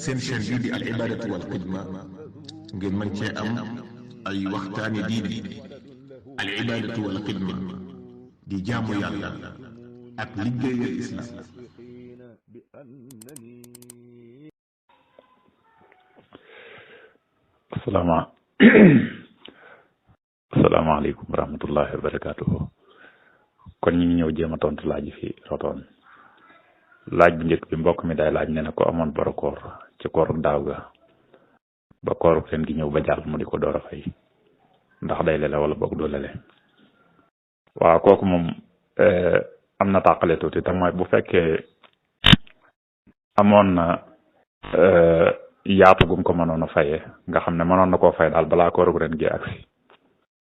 seen chaîne bii di al ibadatu wal xidma ngeen mën cee am ay waxtaani diine al ibadatu wal xidma di jaamu yàlla ak liggéeyal islam. asalaamaaleykum wa rahmatullahi wa barakaatuhu. kon ñu ngi ñëw jéem a tontu laaj yi fi rotoon. laaj bu njëkk bi mbokk mi day laaj ne na ko amoon boru koor ci kooru daaw ga ba kooru ren gi ñëw ba jàll mu di ko door a fay ndax day lele wala boog doo lele. waaw kooku moom am na tàqale tuuti te mooy bu fekkee amoon na yaatu gum ko mënoon a fayee nga xam ne mënoon na koo fay daal balaa kooru ren gi agsi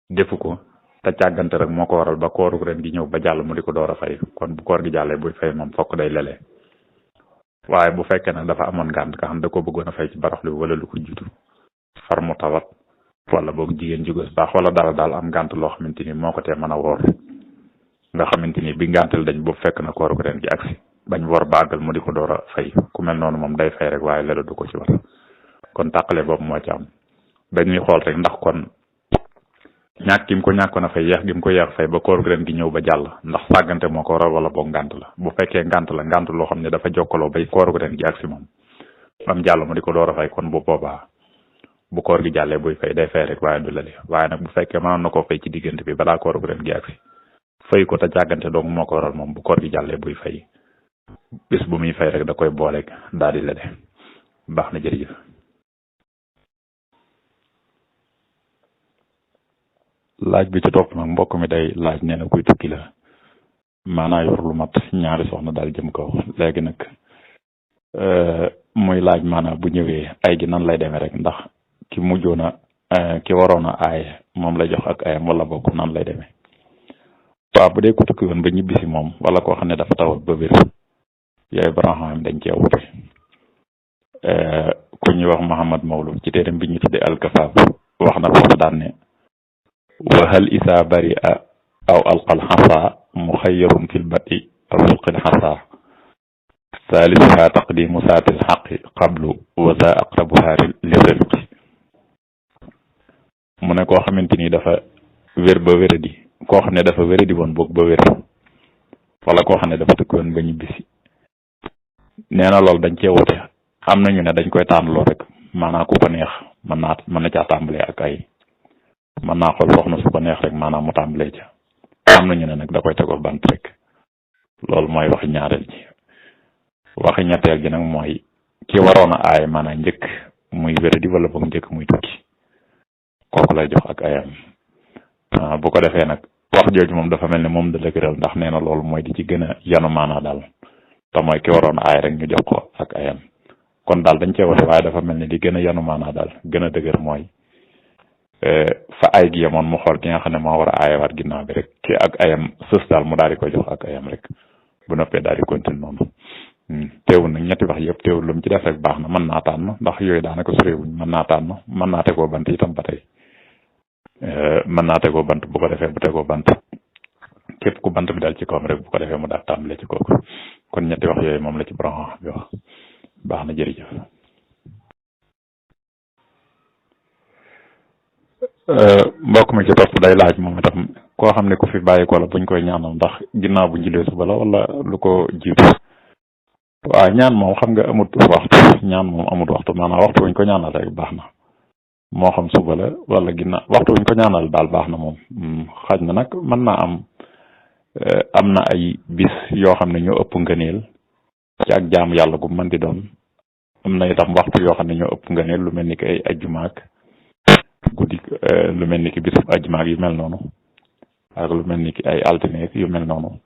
defu ko te càggante rek moo ko waral ba kooru ren gi ñëw ba jàll mu di ko door a fay kon bu koor gi jàllee buy fay moom fokk day lele. waaye bu fekkee nag dafa amoon ngànt nga xam da ko bëggoon a fay ci baraxlu bi wala lu ko jiitu far mu tawat wala boog jigéen jugës baax wala dara daal am ngànt loo xamante ni moo ko tee mën a woor nga xamante ni bi ngàntal dañ boobu fekk na kooru ren gi agsi bañ woor ba àggal mu di ko door a fay ku mel noonu moom day fay rek waaye lelu du ko ci war kon tàqale boobu moo ci am dañuy xool rek ndax kon ñàkk gi mu ko ñàkkoon a fay yeex gi mu ko yeex fay ba kooru ren gi ñëw ba jàll ndax sàggante moo ko waral wala boog ngànt la bu fekkee ngànt la ngànt loo xam ne dafa jokkaloo bay kooru ren gi agsi moom am jàll mu di ko door a fay kon bu boobaa bu koor gi jàllee buy fay day fay rek waaye du lale waaye nag bu fekkee mënoon na koo fay ci diggante bi balaa kooru ren gi agsi fay ko te jàggante donc moo ko waral moom bu koor gi jàllee buy fay bis bu muy fay rek da koy booleeg daal di lale baax na jërëjëf. laaj bi ci topp nag mbokk mi day laaj nee na kuy tukki la maanaa yor lu mat ñaari soxna daal jëm kaw léegi nag muy laaj maanaa bu ñëwee ay gi nan lay demee rek ndax ki mujjoona ki waroon a aay moom lay jox ak ayam wala bokk nan lay demee. waaw bu dee ku tukki woon ba ñibbisi moom wala koo xam ne dafa tawat ba wér yooyu bara xam dañ cee wute ku ñuy wax Muhammad Mawlud ci téeram bi ñu tudde alkafaab wax na foofu daan ne wa hal isa bari a aw alqal xasa muxayyarun fil bati aw yulqil xasa salisuha taqdimu saatil xaqi qablu wa za aqrabuha li rifqi mu ne koo xamante ni dafa wér ba wéradi koo xam ne dafa wéradi woon boog ba wér wala koo xam ne dafa tukki woon ba ñibbisi nee na loolu dañ cee wute am nañu ne dañ koy tànnaloo rek maanaam ku ko neex mën na caa tàmbalee ak ay mën naa xool soxna su ko neex rek maanaam mu tàmbalee ca am nañu ne nag da koy tegoo bant rek loolu mooy waxi ñaareel ji waxi ñetteel gi nag mooy ki waroon a aay maanaam njëkk muy wéradi wala boog njëkk muy tukki kooku lay jox ak ayam bu ko defee nag wax jooju moom dafa mel ne moom da dëgëral ndax nee na loolu mooy di ci gën a yanu maanaa daal te mooy ki waroon a aay rek ñu jox ko ak ayam kon daal dañ cee wate waaye dafa mel ne di gën a yanu maanaa daal gën a dëgër mooy fa ay gi yemoon mu xool ki nga xam ne moo war a aayawaat ginnaaw bi rek ki ak ayam sës daal mu daal di ko jox ak ayam rek bu noppee daal di continuer noonu teewul nag ñetti wax yëpp teewul lu mu ci def rek baax na mën naa tànn ndax yooyu daanaka soréewuñ mën naa tànn mën naa tegoo bant itam ba tey mën naa tegoo bant bu ko defee bu tegoo bant képp ku bant bi dal ci kawam rek bu ko defee mu daal tàmbale ci kooku kon ñetti wax yooyu moom la ci borom bi wax baax na jërëjëf. mbokk mi ci topp day laaj moom itam koo xam ne ku fi bàyyi ko la buñ koy ñaanal ndax ginnaaw bu njëlee suba la wala lu ko jiitu. waaw ñaan moom xam nga amut waxtu ñaan moom amut waxtu maanaam waxtu buñ ko ñaanal rek baax na moo xam suba la wala ginnaaw waxtu buñ ko ñaanal daal baax na moom xaj na nag mën naa am na ay bis yoo xam ne ñoo ëpp ngëneel ci ak jaamu yàlla gu mën di doon am na itam waxtu yoo xam ne ñoo ëpp ngëneel lu mel ni ki ay ajjumaak guddi lu mel ni ki bisub ajjumaak yu mel noonu ak lu mel ni ki ay altine yu mel noonu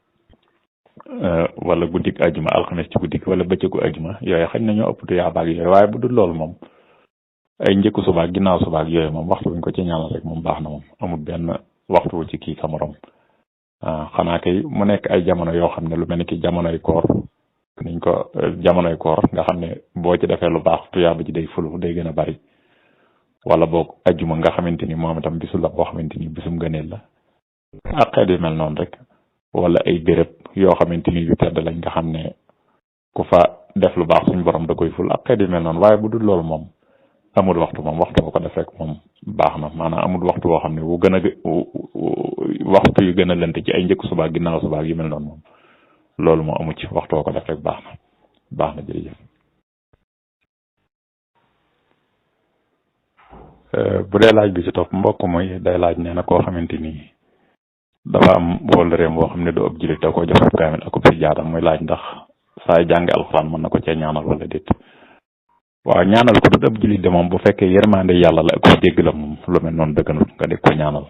wala guddik ajjuma alxames ci guddik wala bëccëgu ajjuma yooyu xañ na ñoo ëpp tuyaabaak yooyu waaye bu dul loolu moom ay njëkku subaak ginnaaw subaak yooyu moom waxtu buñ ko ci ñaanal rek moom baax na moom amul benn waxtu ci kii sa morom xanaa kay mu nekk ay jamono yoo xam ne lu mel ni ki jamonoy koor niñ ko jamonoy koor nga xam ne boo ci defee lu baax tuyaaba ji day fulu day gën a bari wala boog ajjuma nga xamante ni moom itam bisu la boo xamante ni bisum gëneel la ak xeet yu mel noonu rek wala ay béréb yoo xamante ni yu tedd lañ nga xam ne ku fa def lu baax suñ borom da koy ful ak xeet yu mel noonu waaye bu dul loolu moom amul waxtu moom waxtu boo ko def rek moom baax na maanaam amul waxtu boo xam ne wu gën a waxtu yu gën a lënt ci ay njëkk subaak ginnaaw subaak yu mel noonu moom loolu moo amu ci waxtu boo ko def rek baax na jërëjëf. bu dee laaj bi ci topp mbokk mooy day laaj nee na koo xamante ni dafa am wóllëreem boo xam ne du ab jullit da koo jox ab kaamil ak si jaadam muy laaj ndax saa jànge alxuraan mën na ko cee ñaanal wala déet. waaw ñaanal ko du ab jullit de moom bu fekkee yërmande yàlla la ak jégg la moom lu mel noonu dëgganut nga di ko ñaanal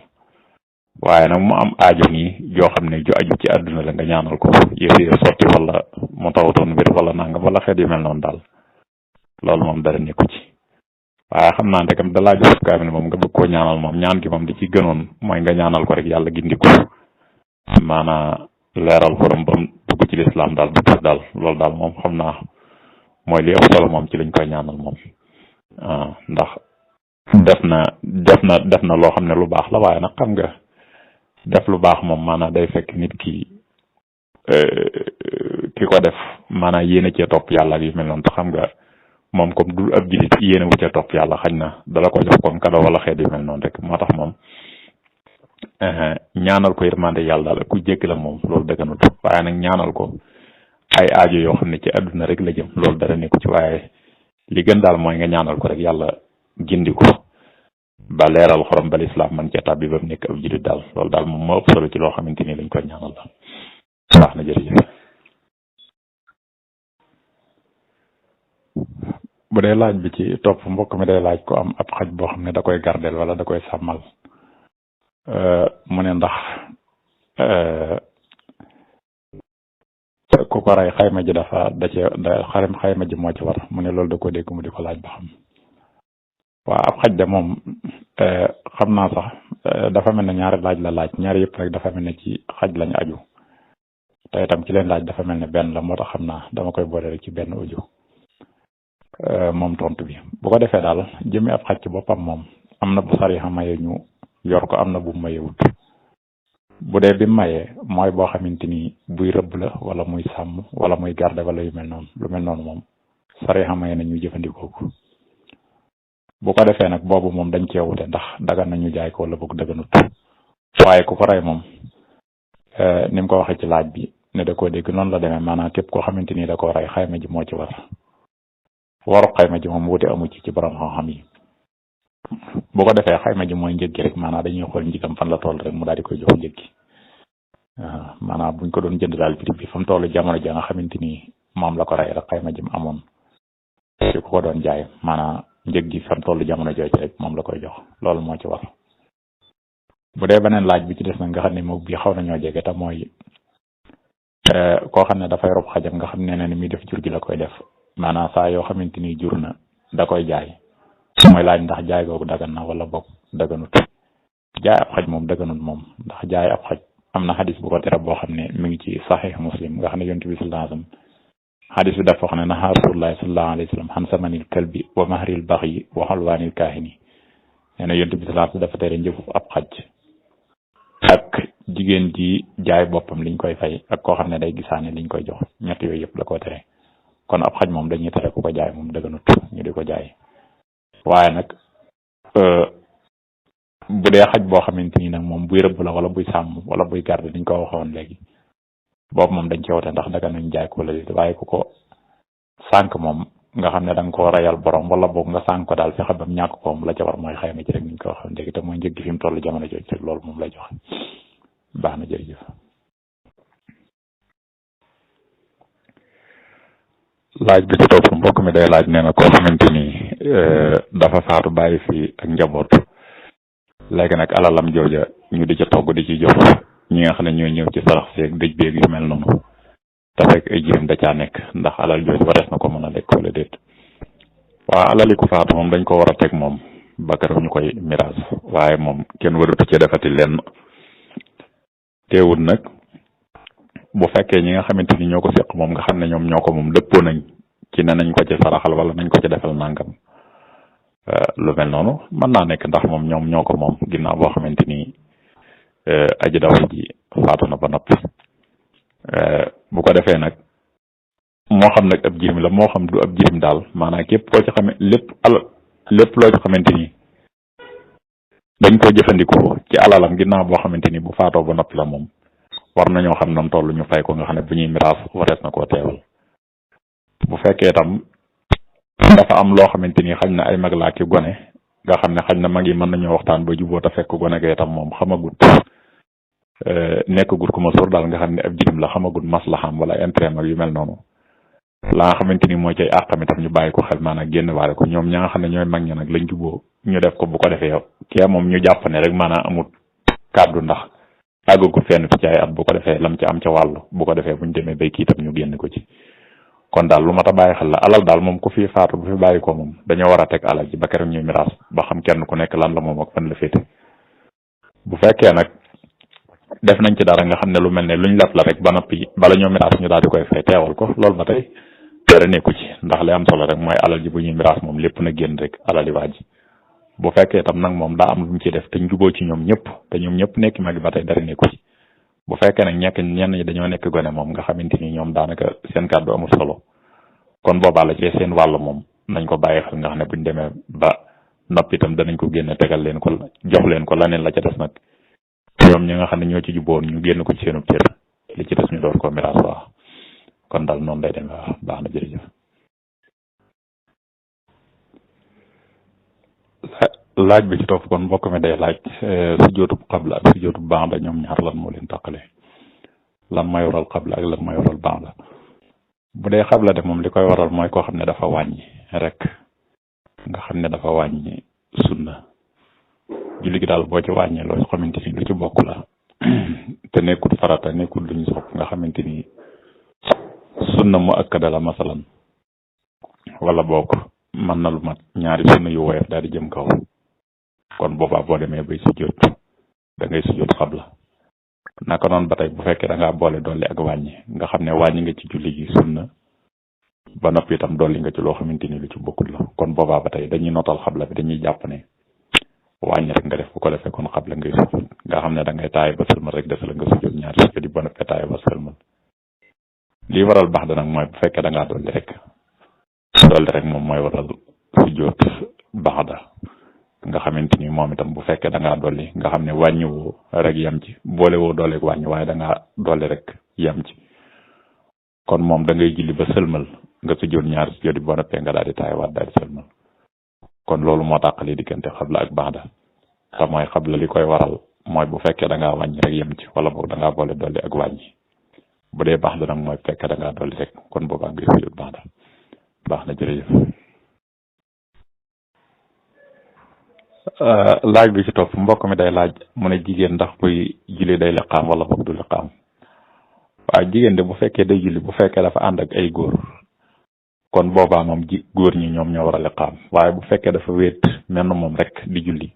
waaye nag mu am aajo nii joo xam ne ju aju ci àdduna la nga ñaanal ko yëf sotti wala mu tawatoon mbir wala nangam wala xeet yu mel noonu daal loolu moom dara nekku ci. waaye xam naa ndekam da laa jox kaamil moom nga bëgg koo ñaanal moom ñaan gi moom di ci gënoon mooy nga ñaanal ko rek yàlla gindi ko maanaa leeral borom ba mu dugg ci lislaam daal bu tudd daal loolu daal moom xam naa mooy li ëpp solo moom ci lañ koy ñaanal moom ndax def na loo xam ne lu baax la waaye nag xam nga def lu baax moom maanaa day fekk nit ki ko def maanaa yéene cee topp yàlla ak yu mel noonu te xam nga moom comme du ab jilit yéene wu ca topp yàlla xañ na dala ko jox comme cadeau wala xeet yu mel noonu rek moo tax moom ñaanal ko yërmande yàlla daal ku jégg la moom loolu dëgganut waaye nag ñaanal ko ay aajo yoo xam ne ci àdduna rek la jëm loolu dara nekku ci waaye li gën daal mooy nga ñaanal ko rek yàlla gindi ko ba leeral xorom ba lislaam man cee tàbbi ba mu nekk ab jilit daal loolu daal moom moo ëpp solo ci loo xamante ni lañ koy ñaanal daal baax na jërëjëf. bu dee laaj bi ci topp mbokk mi day laaj ko am ab xaj boo xam ne da koy gardel wala da koy sàmmal mu ne ndax ku ko rey xayma ji xayma ji moo ci war mu ne loolu da ko dégg mu di ko laaj ba xam. waaw ab xaj de moom xam naa sax dafa mel ne ñaari laaj la laaj ñaari yëpp rek dafa mel ne ci xaj lañ aju te itam ci leen laaj dafa mel ne benn la moo tax xam naa dama koy boole rek ci benn audio moom tontu bi bu ko defee daal jëmmi ab xaj ci boppam moom am na bu sariya maye ñu yor ko am na bu mayewut bu dee bi mayee mooy boo xamante ni buy rëbb la wala muy sàmm wala muy garde wala yu mel noonu lu mel noonu moom sariya maye na ñu jëfandikoo ko bu ko defee nag boobu moom dañ cee wute ndax dagan nañu jaay ko wala boog daganut waaye ku ko rey moom ni mu ko waxee ci laaj bi ne da koo dégg noonu la demee maanaam képp koo xamante ni da koo rey xayma ji moo ci waru xayma ji moom wute amu ci borom xam-xam yi bu ko defee xayma ji mooy njëg gi rek maanaam dañuy xool njëgam fan la toll rek mu daal di koy jox njëg gi maanaam buñ ko doon jënd daal prix bi fa mu toll jamono ja nga xamante ni moom la ko rey rek xayma ji mu amoon ci ku ko doon jaay maanaam njëg gi fa mu toll jamono jooju rek moom la koy jox loolu moo ci war. bu dee beneen laaj bi ci des nag nga xam ne moom bii xaw nañoo jege te mooy koo xam ne dafay rob xajam nga xam ne ni muy def jur gi la koy def maanaam saa yoo xamante ni jur na da koy jaay mooy laaj ndax jaay googu dagan na wala boog daganut. jaay ab xaj moom daganut moom ndax jaay ab xaj am na xadis bu ko tere boo xam ne mi ngi ci saxiix muslim nga xam ne yonent bi sallallahu alayhi wasallam xadis bi dafa wax ne nahaa rasulullahi sallallahu alayhi wasallam xan samanil kalbi wa mahril baxyi wa xalwaanil kaahini nee na yonent bi sallallahu alayhi wasallam dafa tere njëfu ab xaj ak jigéen ji jaay boppam liñ koy fay ak koo xam ne day gisaane liñ koy jox ñett yooyu yëpp la ko tere kon ab xaj moom dañuy tere ku ko jaay moom dëgganut ñu di ko jaay waaye nag bu dee xaj boo xamante ni nag moom buy rëbb la wala buy sàmm wala buy garde dañ ko waxoon léegi boobu moom dañ ci wote ndax daga nañ jaay ko wala waaye ku ko sànq moom nga xam ne da nga koo reyal borom wala boog nga sànq ko daal fexe ba mu ñàkk ko la ca war mooy xayma ci rek niñ ko waxoon léegi te mooy njëg gi fi mu toll jamono jooju rek loolu moom lay joxe baax na jërëjëf. laaj bi ci topp mbokk mi day laaj nee na koo xamante ni dafa faatu bàyyi fi ak njaboot léegi nag alalam jooja ñu di ca togg di ci jox ñi nga xam ne ñooy ñëw ci sarax seeg dëj beeg yu mel noonu te fekk ay jirim da caa nekk ndax alal jooju warees na ko mën a lekk wala déet. waaw alali ku faatu moom dañ ko war a teg moom ba keroog ñu koy miraas waaye moom kenn waratu ci defati lenn teewul nag bu fekkee ñi nga xamante ni ñoo ko seq moom nga xam ne ñoom ñoo ko moom dëppoo nañ ci ne nañ ko ci saraxal wala nañ ko ci defal nangam lu mel noonu mën naa nekk ndax moom ñoom ñoo ko moom ginnaaw boo xamante ni aji dawal ji faatu na ba noppi bu ko defee nag moo xam nag ab jirim la moo xam du ab jirim daal maanaam képp koo ci xame lépp loo ci xamante ni dañ ko jëfandikoo ci alalam ginnaaw boo xamante ni bu faatoo ba noppi la moom war nañoo xam nam toll ñu fay ko nga xam ne bu ñuy miraas warees na koo teewal bu fekkee tam dafa am loo xamante ni xañ na ay mag laa ki gone nga xam ne xañ na mag yi mën nañoo waxtaan ba juboo te fekk gone gay tam moom xamagut nekkagut ku ma sóor daal nga xam ne ab jirim la xamagut maslaxam wala intérêt mag yu mel noonu la nga xamante ni mooy cay àqam itam ñu bàyyi ko xel maanaam génn waale ko ñoom ña nga xam ne ñooy mag ña nag lañ juboo ñu def ko bu ko defee kee moom ñu jàpp ne rek maanaam amut kàddu ndax àggagut fenn fi ci ay at bu ko defee lam ci am ca wàllu bu ko defee buñ demee bay kii itam ñu génn ko ci kon daal lu mat a bàyyi xel la alal daal moom ku fi faatu bu fi bàyyi ko moom dañoo war a teg alal ji ba keroog ñuy miraas ba xam kenn ku nekk lan la moom ak fan la féete bu fekkee nag def nañ ci dara nga xam ne lu mel ne luñ lef la rek ba noppi bala ñoo miraas ñu daal di koy fay teewal ko loolu ba tey dara nekku ci ndax li am solo rek mooy alal ji bu ñuy miraas moom lépp na génn rek alali waa ji bu fekkee tam nag moom daa am lu mu ci def te njuboo ci ñoom ñëpp te ñoom ñëpp nekk magi ba tey dara nekku ci bu fekkee nag ñenn ñi dañoo nekk gone moom nga xamante ni ñoom daanaka seen kàddu amul solo kon boobaa la ci seen wàll moom nañ ko bàyyi xel nga xam ne buñ demee ba noppi itam danañ ko génne tegal leen ko jox leen ko laneen la ca des nag ñoom ñi nga xam ne ñoo ci juboon ñu génn ko ci seenub cër li ci des ñu door ko miraas waaw kon daal noonu lay demee waaw baax na jërëjëf. laaj bi ci topp kon mbokk mi day laaj sujjóotub xabla ak sujjóotub ba'da ñoom ñaar lan moo leen tàqale lan mooy waral xabla ak lan mooy waral ba'da bu dee xabla de moom li koy waral mooy koo xam ne dafa wàññi rek nga xam ne dafa wàññi sunna julli gi daal boo ci wàññee loo xamante ni lu ci bokk la te nekkul farata nekkul lu ñu sopp nga xamante ni sunna mu akkada la masalan wala bokk mën na lu mat ñaari sunna yu woyof daal di jëm kaw kon boobaa boo demee bay sujjóot da ngay sujjóot xabla naka noonu ba tey bu fekkee da ngaa boole dolli ak wàññi nga xam ne wàññi nga ci julli gi sunna ba noppi itam dolli nga ci loo xamante ni lu ci bokkul la kon boobaa ba tey dañuy notal xabla bi dañuy jàpp ne wàññi rek nga def bu ko defee kon xabla ngay sujjóot nga xam ne da ngay taay ba sëlmal rek desala nga sujjóot ñaari sujjóot yi ba noppi taay ba sëlmal lii waral baax da nag mooy bu fekkee da ngaa dolli rek moom mooy waral sujjóot baax da nga xamante ni moom itam bu fekkee da ngaa dolli nga xam ne wàññiwoo rek yem ci boole woo dooleeg wàññi waaye da ngaa dolli rek yem ci kon moom da ngay julli ba sëlmal nga sujjóot ñaari sujjóot yi boo noppee nga daal di taayiwaat daal di sëlmal kon loolu moo tàqali diggante xabla ak ba'da te mooy xabla li koy waral mooy bu fekkee da ngaa wàññi rek yem ci wala boog da ngaa boole dolli ak wàññi bu dee ba'da nag mooy bu fekkee da ngaa dolli rek kon boobaa ngay sujjóot ba'da baax na jërëjëf. laaj bi ci topp mbokk mi day laaj mu ne jigéen ndax buy julli day liqaam wala boog du liqaam waaw jigéen de bu fekkee day julli bu fekkee dafa ànd ak ay góor kon boobaa moom góor ñi ñoom ñoo war a liqaam waaye bu fekkee dafa wéet mel na moom rek di julli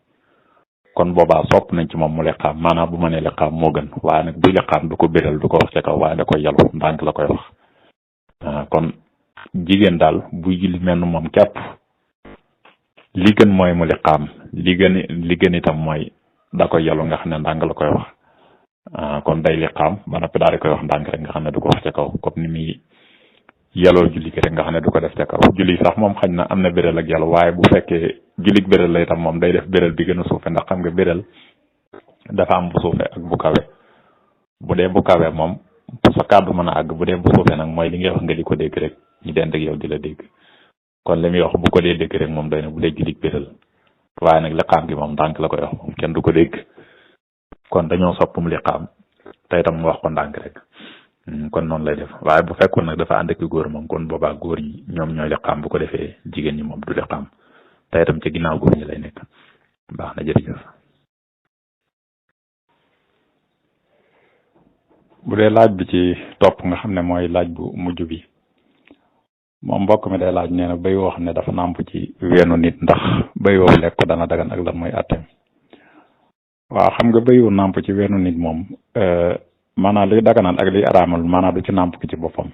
kon boobaa sopp nañ ci moom mu liqaam maanaam bu ma nee liqaam moo gën waaye nag buy liqaam du ko béral du ko wax ca kaw waaye da koy yalu ndànk la koy wax kon jigéen daal buy julli mel na moom képp li gën mooy mu liqaam li gën itam mooy da koy yalu nga xam ne ndànk la koy wax kon day liqaam ba noppi daal di koy wax ndànk rek nga xam ne du ko wax ca kaw comme ni muy yaloo julli gi rek nga xam ne du ko def ca kaw julli sax moom xañ na am na béral ak yàlla waaye bu fekkee jullig béral la itam moom day def béral bi gën a suufe ndax xam nga béral dafa am bu suufe ak bu kawe bu dee bu kawe moom sa kàddu mën a àgg bu dee bu suufe nag mooy li ngay wax nga di ko dégg rek ñu dend ak yow di la dégg kon li muy wax bu ko dee dégg rek moom doy na bu dee jullig béral waaye nag liqaam gi moom ndànk la koy wax moom kenn du ko dégg kon dañoo soppum liqaam te itam mu wax ko ndànk rek kon noonu lay def waaye bu fekkoon nag dafa ànd ak góor moom kon boobaa góor ñi ñoom ñooy liqaam bu ko defee jigéen ñi moom du liqaam te itam ci ginnaaw góor ñi lay nekk baax na jërëjëf. bu dee laaj bi ci topp nga xam ne mooy laaj bu mujj bi moom mbokk mi day laaj nee na béy woo xam ne dafa nàmp ci weenu nit ndax béy woo lekk ko dana dagan ak lan mooy àtteem waaw xam nga béy wu nàmp ci weenu nit moom maanaam liy daganal ak liy araamal maanaam du ci nàmp ki ci boppam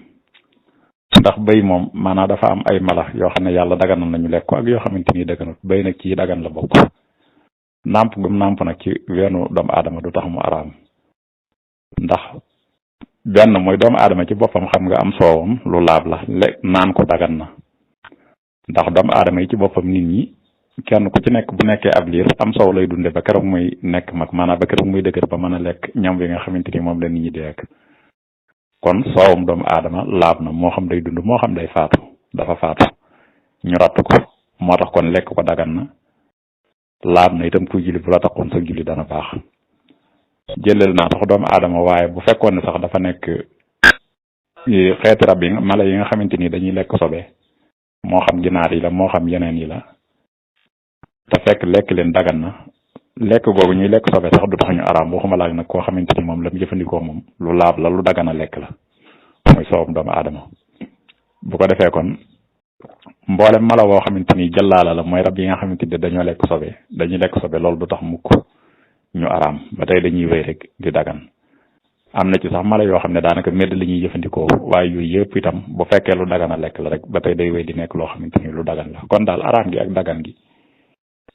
ndax béy moom maanaam dafa am ay mala yoo xam ne yàlla daganal nañu lekk ko ak yoo xamante ni daganut béy nag ci dagan la bokk nàmp gum nàmp nag ci weenu doomu aadama du tax mu araam ndax benn mooy doomu aadama ci boppam xam nga am soowam lu laab la naan ko dagan na ndax doomu aadama yi ci boppam nit ñi kenn ku ci nekk bu nekkee ab liir am soow lay dunde ba keroog muy nekk mag maanaam ba keroog muy dëgër ba mën a lekk ñam wi nga xamante ni moom la nit ñi di lekk kon soowam doomu aadama laab na moo xam day dund moo xam day faatu dafa faatu ñu ratt ko moo tax kon lekk ko dagan na laab na itam kuy julli bu la taxoon sa julli dana baax jëlal naa sax doomu aadama waaye bu fekkoon ne sax dafa nekk xeeti rab yi mala yi nga xamante ni dañuy lekk sobe moo xam ginaar yi la moo xam yeneen yi la te fekk lekk leen dagan na lekk googu ñuy lekk sobe sax du tax ñu araam waxuma laaj nag koo xamante ni moom la mu jëfandikoo moom lu laab la lu dagan a lekk la mooy soowam doomu aadama bu ko defee kon mboolem mala woo xamante ni jëllaala la mooy rab yi nga xamante ni dañuy lekk sobe loolu du tax mukk ñu araam ba tey dañuy wéy rek di dagan am na ci sax mala yoo xam ne daanaka medd la ñuy jëfandikoo waaye yooyu yëpp itam bu fekkee lu dagan a lekk la rek ba tey day wéy di nekk loo xamante ni lu dagan la kon daal araam gi ak dagan gi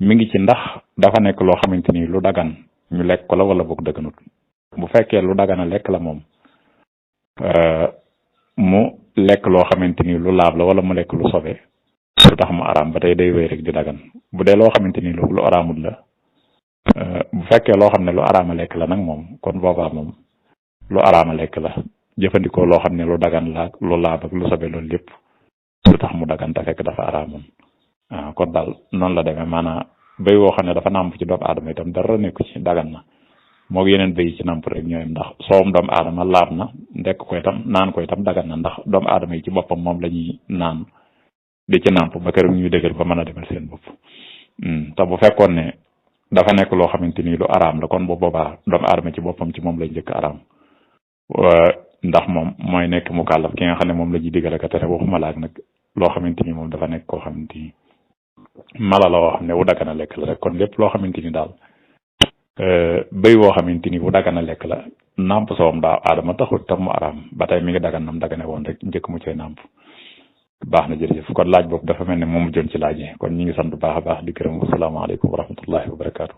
mi ngi ci ndax dafa nekk loo xamante ni lu dagan ñu lekk ko la wala boog dëgganut bu fekkee lu dagan a lekk la moom mu lekk loo xamante ni lu laab la wala mu lekk lu sobe lu tax mu araam ba tey day wéy rek di dagan bu dee loo xamante ni lu araamut la bu fekkee loo xam ne lu araama lekk la nag moom kon boobaa moom lu araama lekk la jëfandikoo loo xam ne lu dagan la lu laab ak lu sobe loolu lépp lu tax mu dagan te fekk dafa araamoon kon daal noonu la demee maanaam béy woo xam ne dafa nàmp ci doomu aadama itam dara nekku ci dagan na moo yeneen béy ci nàmp rek ñooyam ndax soowum doomu aadama laab na ndekk ko itam naan ko itam dagan na ndax doomu aadama yi ci boppam moom la ñuy naan di ci nàmp ba keroog ñuy dëgër ba mën a demal seen bopp te bu fekkoon ne dafa nekk loo xamante ni lu araam la kon bu boobaa doomu aadama ci boppam ci moom lay njëkk araam ndax moom mooy nekk mu kàllaf ki nga xam ne moom la ñuy digal ak tere waxuma laak nag loo xamante ni moom dafa nekk koo xamante ni mala la woo xam ne wu dagan a lekk la rek kon lépp loo xamante ni daal béy woo xamante ni wu dagan a lekk la nàmp soowam daa aadama taxul tam mu araam ba tey mi ngi dagan nam dagane woon rek njëkk mu cay nàmp baax na jërëjëf kon laaj boobu dafa mel ne moom mu jëm ci laaj yi kon ñi ngi sant bu baax a baax di gërëm asalaamaaleykum wa rahmatullahi wa barakaatu.